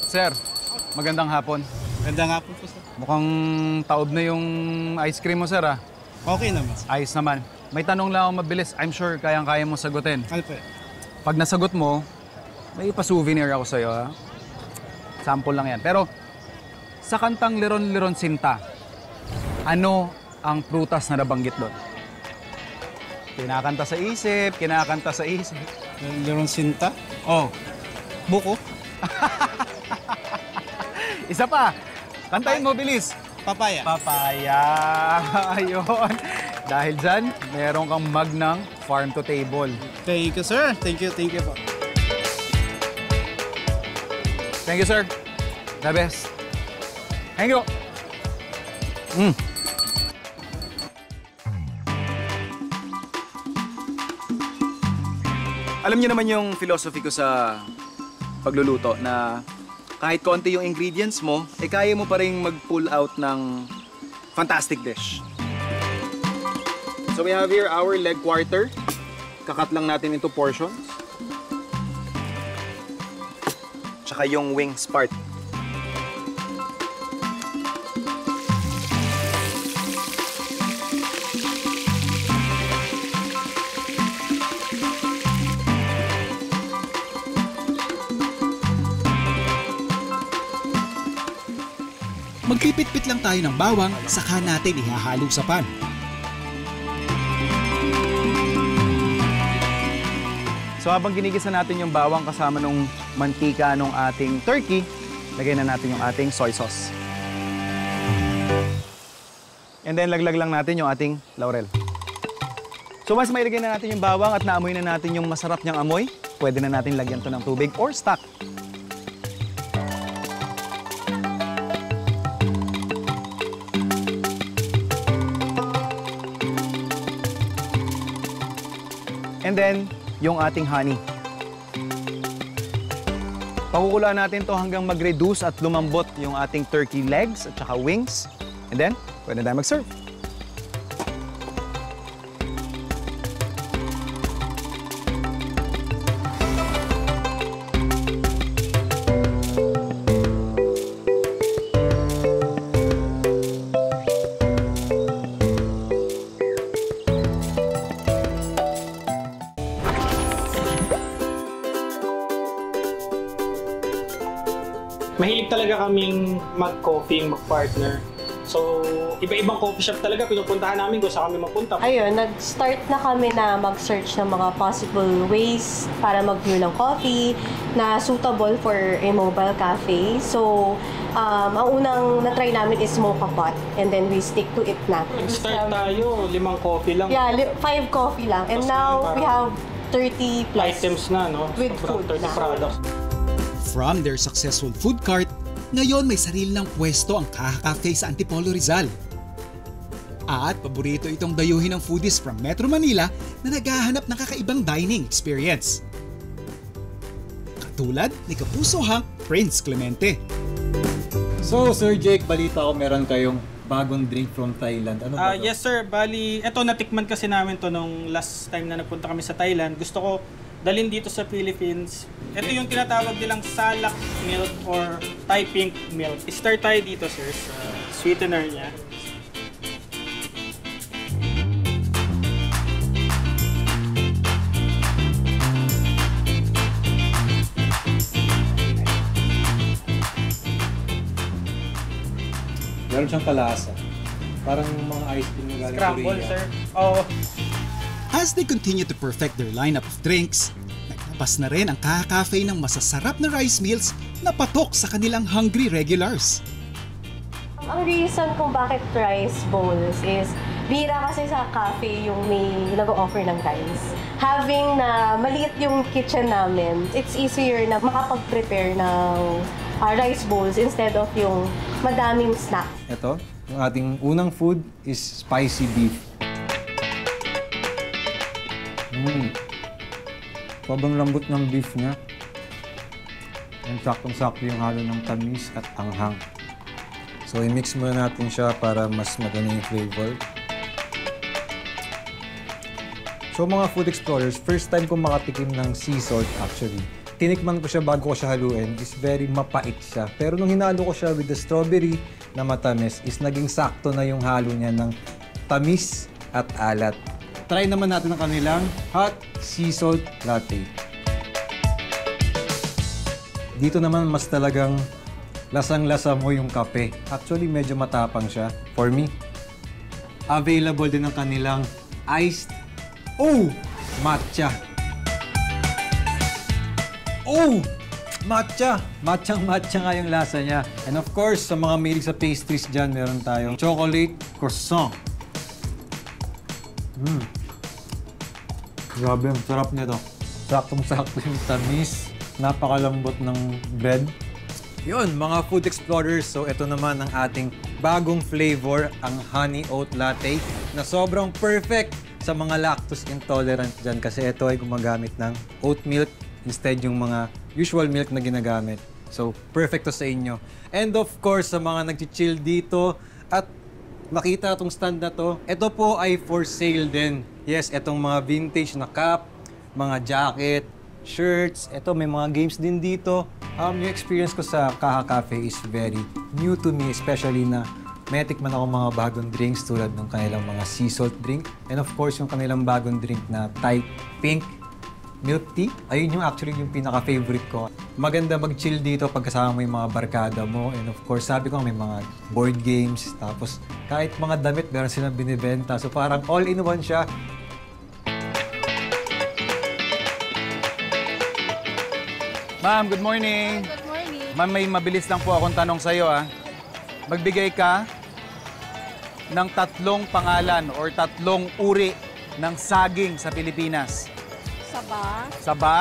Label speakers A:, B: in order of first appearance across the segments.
A: Sir, magandang hapon.
B: Magandang hapon po, sir.
A: Mukhang taob na yung ice cream mo, sir, ah.
B: Okay naman, sir.
A: Ayos naman. May tanong lang ako mabilis. I'm sure kayang-kaya mo sagutin.
B: Ano po?
A: Pag nasagot mo, may pa-souvenir ako sa'yo, ha? Sample lang yan. Pero, sa kantang Liron-Liron Sinta, ano ang prutas na nabanggit doon? Kinakanta sa isip, kinakanta sa isip.
B: Liron Sinta?
A: Oh.
B: Buko?
A: Isa pa. Kantahin mo, bilis.
B: Papaya?
A: Papaya. Ayun. Dahil dyan, meron kang mug ng Farm to Table.
B: Thank you, sir. Thank you po.
A: Thank you, sir. The best. Thank you.
C: Alam niyo naman yung philosophy ko sa pagluluto na kahit konti yung ingredients mo, kaya mo pa rin mag-pull out ng fantastic dish. So we have here our leg quarter. Kakat lang natin into portions. Tsaka yung wings part.
D: Magpipit-pit lang tayo ng bawang, saka natin ihahalo sa pan.
A: So habang ginigisa natin yung bawang kasama nung mantika nung ating turkey, lagay na natin yung ating soy sauce. And then laglag lang natin yung ating laurel. So mas mailagay na natin yung bawang at naamoy na natin yung masarap niyang amoy, pwede na natin lagyan to ng tubig or stock. And then, yung ating honey. Pakukulaan natin to hanggang mag-reduce at lumambot yung ating turkey legs at saka wings. And then, pwede na tayo mag-serve.
E: Mahilig talaga kaming mag-coffee, mag-partner. So, iba-ibang coffee shop talaga pinupuntahan namin kung saan kami mapunta.
F: Ayun, nag-start na kami na mag-search ng mga possible ways para mag-brew ng coffee na suitable for a mobile cafe. So, ang unang na-try namin is mocha pot and then we stick to it na.
E: Nag-start tayo, 5 coffee lang.
F: Yeah, 5 coffee lang. And now, we have 30 plus
E: items na, no?
F: with food
E: 30
F: na.
E: products.
D: From their successful food cart, ngayon may sarili ng pwesto ang Kaha Cafe sa Antipolo, Rizal. At paborito itong dayuhin ng foodies from Metro Manila na naghahanap ng kakaibang dining experience. Katulad ni Kapuso Hank Prince Clemente.
G: So, Sir Jake, balita ko meron kayong bagong drink from Thailand. Ano ba?
E: Yes sir, bali, eto natikman kasi namin to nung last time na nagpunta kami sa Thailand. Gusto ko dalhin dito sa Philippines. Ito yung tinatawag nilang salak milk or Thai pink milk. Start tayo dito sir sa sweetener niya.
G: Meron siyang kalasa. Parang mga ice cream na galing
E: Scramble
G: Korea.
E: sir. Oo.
D: As they continue to perfect their lineup of drinks, naglabas na rin ang Kaha Cafe ng masasarap na rice meals na patok sa kanilang hungry regulars.
F: Ang reason kung bakit rice bowls is bira kasi sa cafe yung may nag-offer ng rice. Having na maliit yung kitchen namin, it's easier na makapag-prepare ng rice bowls instead of yung madaming snack.
G: Ito, yung ating unang food is spicy beef. Sobrang lambot ng beef niya. Yung saktong-sakto yung halo ng tamis at anghang. So, i-mix muna natin siya para mas maganda yung flavor. So, mga food explorers, first time kong makatikim ng sea salt actually. tinikman ko siya bago ko siya haluin, is very mapait siya. Pero nung hinalo ko siya with the strawberry na matamis, is naging sakto na yung halo niya ng tamis at alat. Try naman natin ang kanilang hot sea salt latte. Dito naman mas talagang lasang-lasa mo yung kape. Actually, medyo matapang siya. For me, available din ang kanilang iced matcha. Matcha! Matcha nga yung lasa niya. And of course, sa mga mahilig sa pastries dyan, meron tayong chocolate croissant. Grabe, ang sarap nito. Saktong-sakto yung tamis. Napakalambot ng bread. Yun, mga food explorers. So, ito naman ang ating bagong flavor, ang honey oat latte, na sobrang perfect sa mga lactose intolerant dyan kasi ito ay gumagamit ng oat milk instead yung mga usual milk na ginagamit. So, perfect to sa inyo. And of course, sa mga nag-chill dito at makita itong stand na to, ito po ay for sale din. Yes, itong mga vintage na cap, mga jacket, shirts, ito may mga games din dito. Yung experience ko sa Kaha Cafe is very new to me, especially na may tikman ako mga bagong drinks tulad ng kanilang mga sea salt drink. And of course, yung kanilang bagong drink na Thai pink milk tea. Ayun yung actually yung pinaka-favorite ko. Maganda mag-chill dito pag kasama mo yung mga barkada mo. And of course, sabi ko may mga board games. Tapos kahit mga damit, meron silang binibenta. So parang all-in-one siya.
A: Ma'am, good morning.
H: Good morning.
A: Ma'am, may mabilis lang po akong tanong sa'yo, ah. Magbigay ka ng 3 pangalan or 3 uri ng saging sa Pilipinas.
H: Saba,
A: Saba,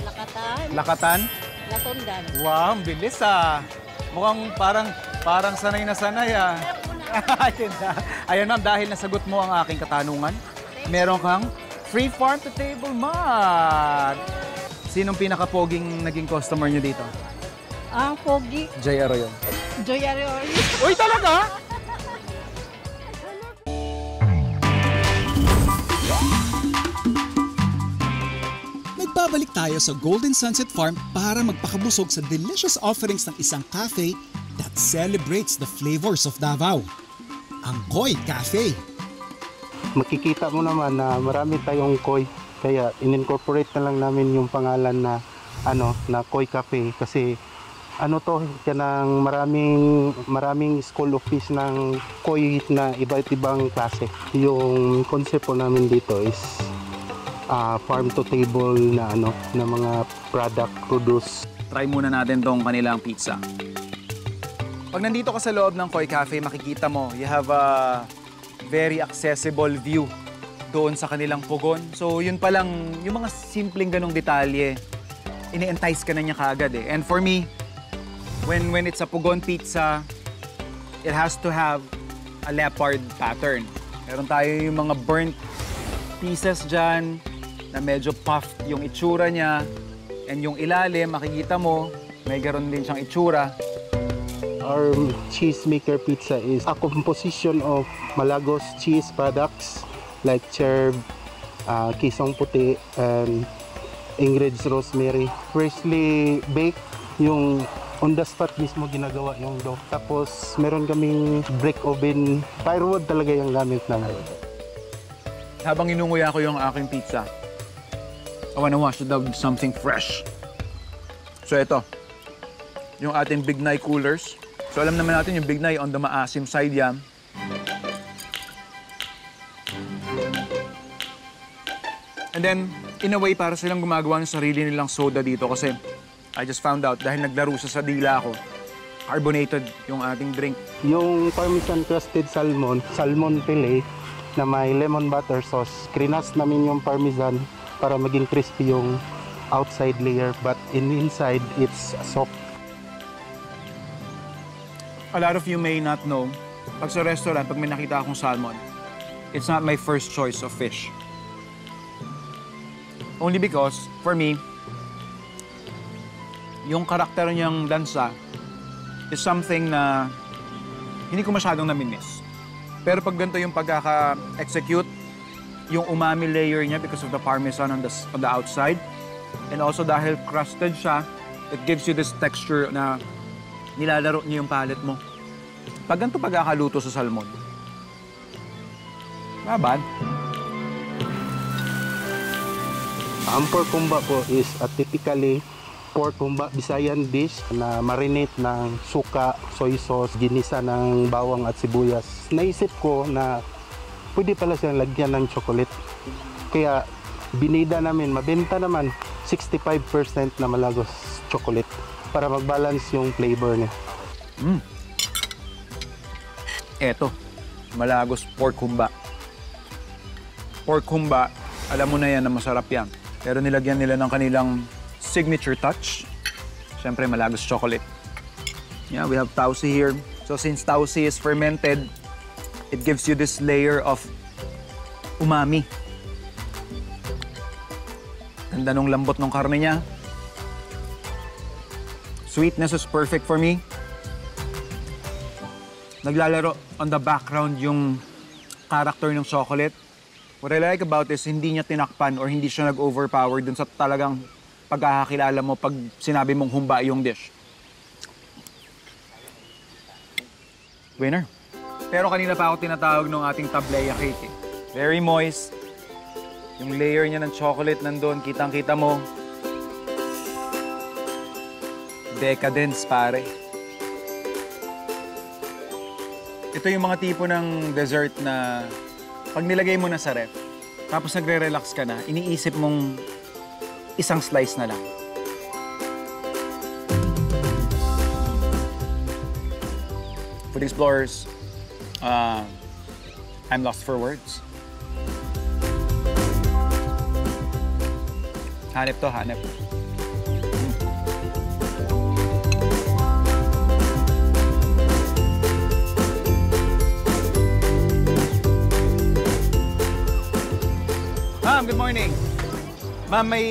H: Lakatan,
A: Lakatan.
H: Latundan.
A: Wow, ang bilis ah. Mukhang parang sanay na sanay ah. Ayun na. Ayun ma'am, dahil nasagot mo ang aking katanungan, meron kang free farm to table mat. Sinong pinaka-poging naging customer niyo dito?
H: Ang Pogi,
A: Jay Arroyo.
H: Joy Arroyo.
A: Uy, talaga?
D: Nagbabalik tayo sa Golden Sunset Farm para magpakabusog sa delicious offerings ng isang cafe that celebrates the flavors of Davao. Ang Koi Cafe.
I: Makikita mo naman na marami tayong koi, kaya in-incorporate na lang namin yung pangalan na na Koi Cafe kasi kanang maraming school of fish ng koi na iba't ibang klase. Yung konsepto namin dito is farm to table na na mga product produce.
C: Try muna natin tong kanilang pizza.
A: Pag nandito ka sa loob ng Koi Cafe, makikita mo, you have a very accessible view doon sa kanilang pugon. So yun pa lang, yung mga simpleng ganong detalye, ini-entice ka na niya kaagad eh. And for me, when it's a pugon pizza, it has to have a leopard pattern. Meron tayo yung mga burnt pieces dyan, na medyo puffed yung itsura niya. And yung ilalim, makikita mo, may garon din siyang itsura.
I: Our cheesemaker pizza is a composition of Malagos cheese products like cherb, kisong puti, and Ingrid's rosemary. Freshly baked, yung on the spot mismo ginagawa yung dough. Tapos meron kaming brick oven, firewood talaga yung gamit namin.
A: Habang inunguya ko yung aking pizza, I wanna wash it down with something fresh. So ito, yung ating Big Nye coolers. So alam naman natin yung Big Nye on the maasim side yan. And then, in a way, para silang gumagawa ng sarili nilang soda dito kasi I just found out, dahil naglaro sa dila ko, carbonated yung ating drink.
I: Yung Parmesan crusted salmon fillet na may lemon butter sauce. Krinas namin yung Parmesan para maging crispy yung outside layer but inside it's soft.
A: A lot of you may not know, pag sa restaurant, pag may nakita akong salmon, it's not my first choice of fish. Only because, for me, yung karakter niyang lansa is something na hindi ko masyadong namimiss. Pero pag ganito yung pagkaka-execute, yung umami layer niya because of the Parmesan on the outside,
C: And also dahil crusted siya, it gives you this texture na nilalaro niya yung palate mo. Pag ganito pagkakaluto sa salmon, bad.
I: Ang pork kumba po is a typically pork kumba Visayan dish na marinate ng suka, soy sauce, ginisa ng bawang at sibuyas. Naisip ko na pwede pala siyang lagyan ng chocolate. Kaya binida namin, mabenta naman 65% na Malagos chocolate para mag-balance yung flavor niya.
C: Eto, Malagos pork humba. Pork humba, alam mo na yan na masarap yan. Pero nilagyan nila ng kanilang signature touch. Siyempre, Malagos chocolate. Yeah, we have tausi here. So since tausi is fermented, it gives you this layer of umami. Ganda nung lambot ng karne niya. Sweetness is perfect for me. Naglalaro on the background yung character ng chocolate. What I like about this, hindi niya tinakpan or hindi siya nag-overpower dun sa talagang pagkakakilala mo pag sinabi mong humba yung dish. Winner. Pero kanina pa ako tinatawag ng ating tableya cake. Very moist. Yung layer niya ng chocolate nandun, kitang-kita mo. Decadence, pare. Ito yung mga tipo ng dessert na pag nilagay mo na sa ref, tapos nagre-relax ka na, iniisip mong isang slice na lang. Food Explorers, I'm lost for words. Hanep to, hanep. Ma'am, good morning. Ma'am, may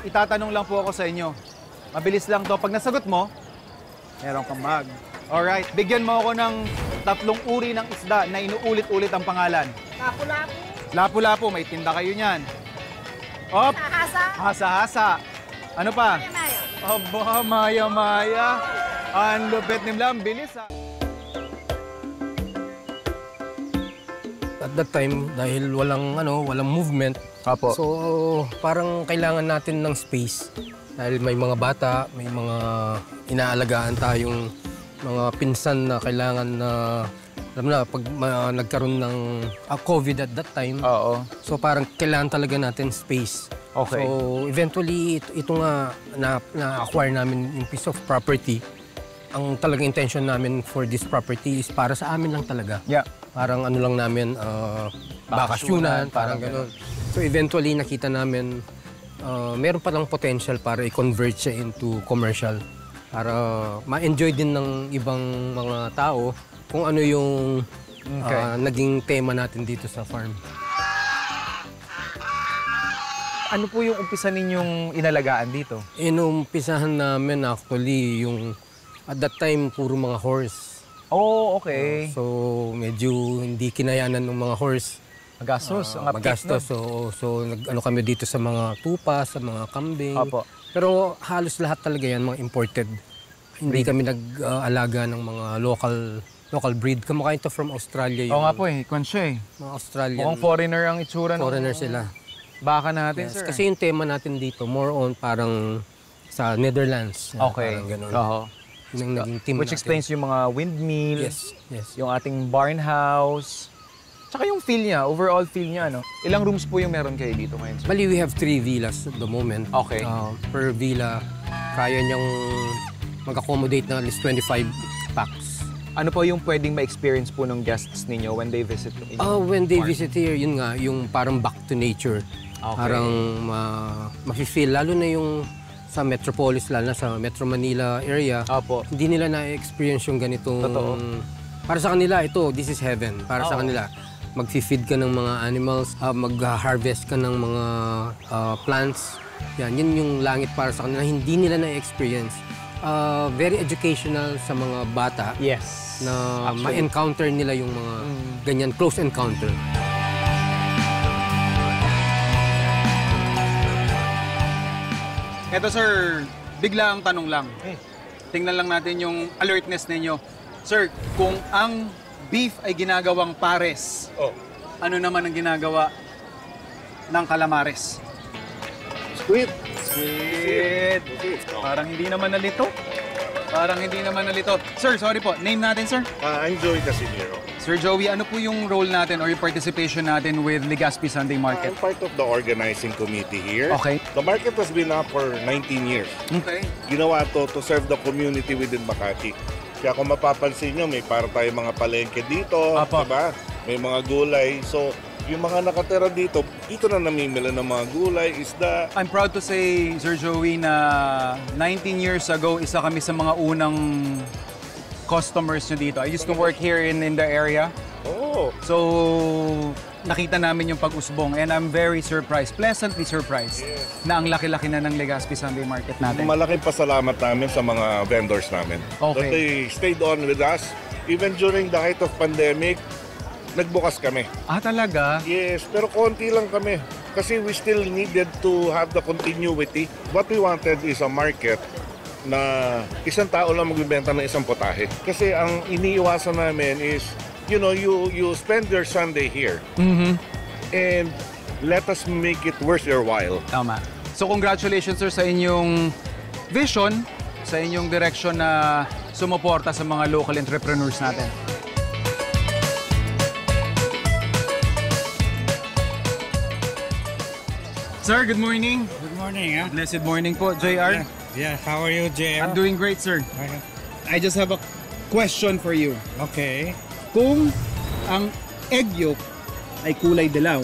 C: itatanong lang po ako sa inyo. Mabilis lang to. Pag nasagot mo, meron kang mug. Alright, bigyan mo ako ng 3 uri ng isda na inuulit-ulit ang pangalan.
H: Lapu-lapu.
C: Lapu-lapu, may tinda kayo niyan. Op! Hasa-hasa. Ano pa?
H: Maya-maya.
C: Aba, maya-maya. Ang lupit ni Mlam, bilis ha.
J: At that time, dahil walang movement,
C: Apo.
J: so parang kailangan natin ng space. Dahil may mga bata, may mga inaalagaan tayong mga pinsan na kailangan na, alam na, pag nagkaroon ng COVID at that time,
C: Oo.
J: so parang kailangan talaga natin space.
C: Okay.
J: So eventually, ito nga na-acquire namin yung piece of property. Ang talagang intention namin for this property is para sa amin lang talaga.
C: Yeah.
J: Parang ano lang namin, bakasyunan, parang gano'n. So eventually nakita namin, meron pa lang potential para i-convert siya into commercial. Para ma-enjoy din ng ibang mga tao kung ano yung naging tema natin dito sa farm.
C: Ano po yung umpisa ninyong inalagaan dito?
J: Inumpisahan namin actually yung, at that time, puro mga horse.
C: Oh, okay.
J: So medyo hindi kinayanan ng mga horse.
C: Magastos. Ang
J: Magastos. So nag-ano kami dito sa mga tupa, sa mga kambing.
C: Apo.
J: Pero halos lahat talaga yan, mga imported. Hindi kami nag-alaga ng mga local breed. Kamukha ito from Australia.
C: Oo nga po eh, kwan siya eh.
J: Mga Australian.
C: Mukhang foreigner ang itsura.
J: Foreigner sila.
C: Baka natin,
J: Yes,
C: sir.
J: kasi yung tema natin dito, more on parang sa Netherlands.
C: Okay.
J: Parang ganun.
C: Oo.
J: Yun ang naging team
C: Which
J: natin.
C: explains yung mga windmill,
J: Yes.
C: yung ating barn house, tsaka yung feel niya, overall feel niya, no? Ilang rooms po yung meron kayo dito ngayon, sir?
J: Bali, we have 3 villas at the moment.
C: Okay.
J: Per villa, kaya niyang mag-accommodate ng at least 25 packs.
C: Ano po yung pwedeng ma-experience po ng guests ninyo when they visit yung inyong
J: When they
C: farm?
J: visit here, yun nga, yung parang back to nature.
C: Okay.
J: Parang mafe-feel, lalo na yung sa Metropolis, lalo na sa Metro Manila area,
C: Opo.
J: hindi nila na-experience yung ganitong...
C: Totoo.
J: Para sa kanila, ito, this is heaven. Para sa kanila, mag-feed ka ng mga animals, mag-harvest ka ng mga plants. Yan, yun yung langit para sa kanila. Hindi nila na-experience. Very educational sa mga bata.
C: Yes.
J: Na
C: Actually.
J: ma-encounter nila yung mga ganyan, close encounter.
A: Eto sir, bigla ang tanong lang. Tingnan lang natin yung alertness ninyo. Sir, kung ang beef ay ginagawang pares, ano naman ang ginagawa ng calamares?
K: Squid.
A: Squid. Parang hindi naman nalito. Sir, sorry po. Name natin, sir?
K: I'm Joey Casimiro.
A: Sir Joey, ano po yung role natin or yung participation natin with Legazpi Sunday Market?
K: I'm part of the organizing committee here.
A: Okay.
K: The market has been up for 19 years.
A: Okay.
K: Ginawa to serve the community within Makati. Kaya kung mapapansin nyo, may para tayong mga palengke dito, diba? May mga gulay. So, yung mga nakatira dito na namimila ng mga gulay, isda.
A: I'm proud to say, Sir Joey, na 19 years ago, isa kami sa mga unang customers nyo dito. I used to work here in the area.
K: Oh.
A: So, nakita namin yung pag-usbong and I'm very surprised, pleasantly surprised, na ang laki-laki na ng Legazpi Sunday Market natin.
K: Malaking pasalamat namin sa mga vendors namin.
A: Okay.
K: That they stayed on with us. Even during the height of pandemic, nagbukas kami.
A: Ah, talaga?
K: Yes, pero konti lang kami. Kasi we still needed to have the continuity. What we wanted is a market na isang tao lang magbibenta ng isang potahe. Kasi ang iniiwasan namin is, you know, you spend your Sunday here. And let us make it worth your while.
A: Tama. So congratulations sir sa inyong vision, sa inyong direction na sumuporta sa mga local entrepreneurs natin. Sir, good morning.
B: Good morning,
A: Blessed morning po, JR.
B: Yeah, how are you, JR?
A: I'm doing great, sir.
B: Okay.
A: I just have a question for you.
B: Okay.
A: Kung ang egg yolk ay kulay dilaw,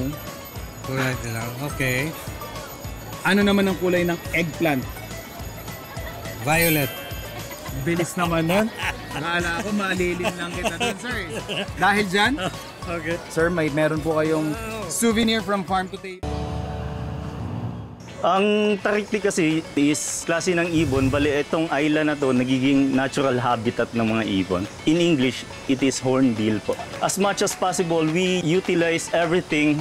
B: Kulay dilaw. Okay.
A: ano naman ang kulay ng eggplant?
B: Violet.
A: Bilis naman nun. Akala ko malilim lang kita dun, sir. Dahil dyan,
B: Okay.
A: sir, meron po kayong souvenir from farm to table.
L: Ang Tarikli kasi is klase ng ibon. Bali, itong island na to nagiging natural habitat ng mga ibon. In English, it is hornbill po. As much as possible, we utilize everything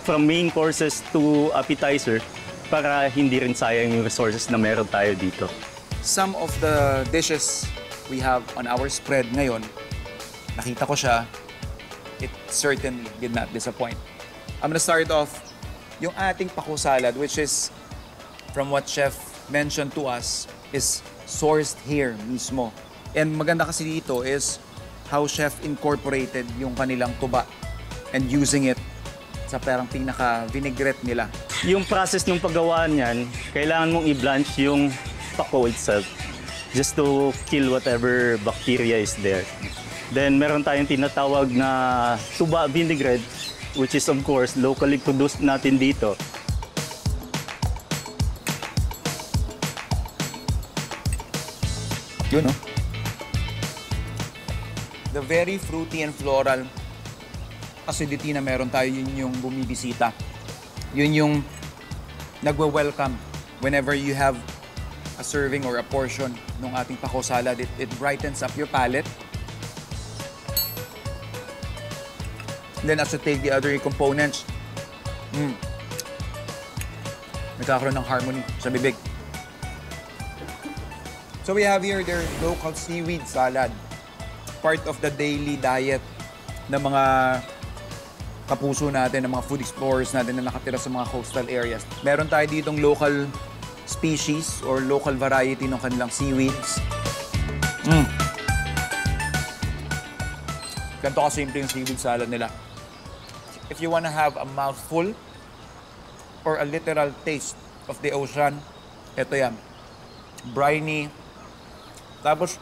L: from main courses to appetizer para hindi rin sayang yung resources na meron tayo dito.
C: Some of the dishes we have on our spread ngayon, nakita ko siya, it certainly did not disappoint. I'm gonna start off yung ating pako salad, which is, from what Chef mentioned to us, is sourced here mismo. And maganda kasi dito is how Chef incorporated yung kanilang tuba and using it sa parang pinaka-vinaigrette nila.
L: Yung process ng paggawa niyan, kailangan mong i-blanch yung pako itself just to kill whatever bacteria is there. Then meron tayong tinatawag na tuba vinaigrette, which is of course locally produced natin dito.
C: Yun, no? The very fruity and floral acidity na meron tayo, yun yung bumibisita. Yun yung nagwe-welcome whenever you have a serving or a portion ng ating pako salad. It brightens up your palate. Then as you take the other components, nagkakaroon ng harmony sa bibig. So we have here their local seaweed salad. Part of the daily diet ng mga kapuso natin, ng mga food explorers natin na nakatira sa mga coastal areas. Meron tayo ditong local species or local variety ng kanilang seaweeds. Ganito kasimple yung seaweed salad nila. If you want to have a mouthful or a literal taste of the ocean, ito yan. Briny. Tapos,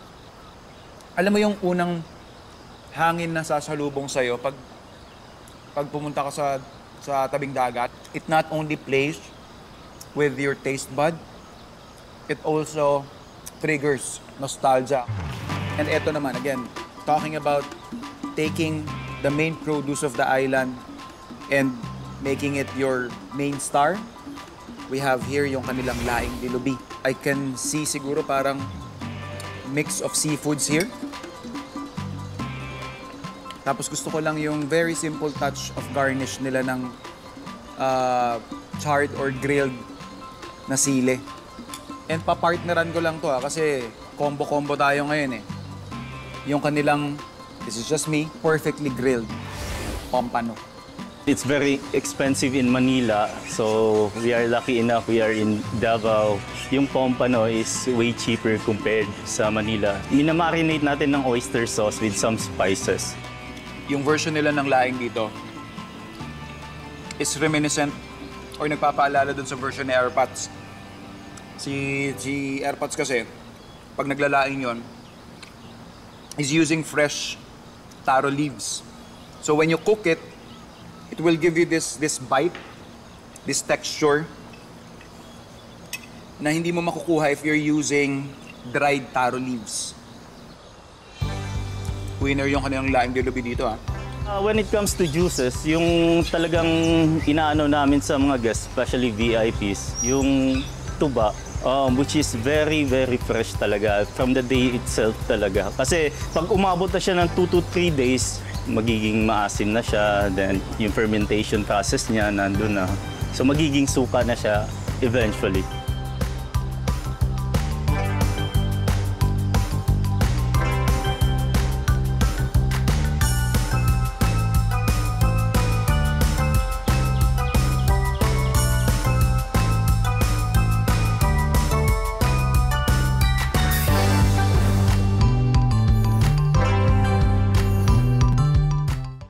C: alam mo yung unang hangin na sasalubong sa'yo pag pumunta ka sa tabing dagat, it not only plays with your taste bud, it also triggers nostalgia. And ito naman, again, talking about taking the main produce of the island and making it your main star, we have here yung kanilang laing dilubi. I can see siguro parang mix of seafoods here. Tapos gusto ko lang yung very simple touch of garnish nila ng charred or grilled na sili.
A: And papartneran ko lang to kasi combo-combo tayo ngayon eh. Yung kanilang, this is just me, perfectly grilled pompano.
L: It's very expensive in Manila, so we are lucky enough we are in Davao. Yung pompano is way cheaper compared sa Manila. Minamarinate natin ng oyster sauce with some spices.
A: Yung version nila ng laing dito is reminiscent or nagpapaalala dun sa version ni Airpods. Si Airpods kasi, pag naglalaing yon, is using fresh taro leaves. So when you cook it, it will give you this bite, this texture na hindi mo makukuha if you're using dried taro leaves. Winner yung kanilang laing dilubi dito ha.
L: When it comes to juices, yung talagang inaano namin sa mga guests, especially VIPs, yung tuba, which is very, very fresh talaga from the day itself talaga. Kasi pag umabot na siya ng 2 to 3 days, magiging maasim na siya, then yung fermentation process niya nandun na. So magiging suka na siya eventually.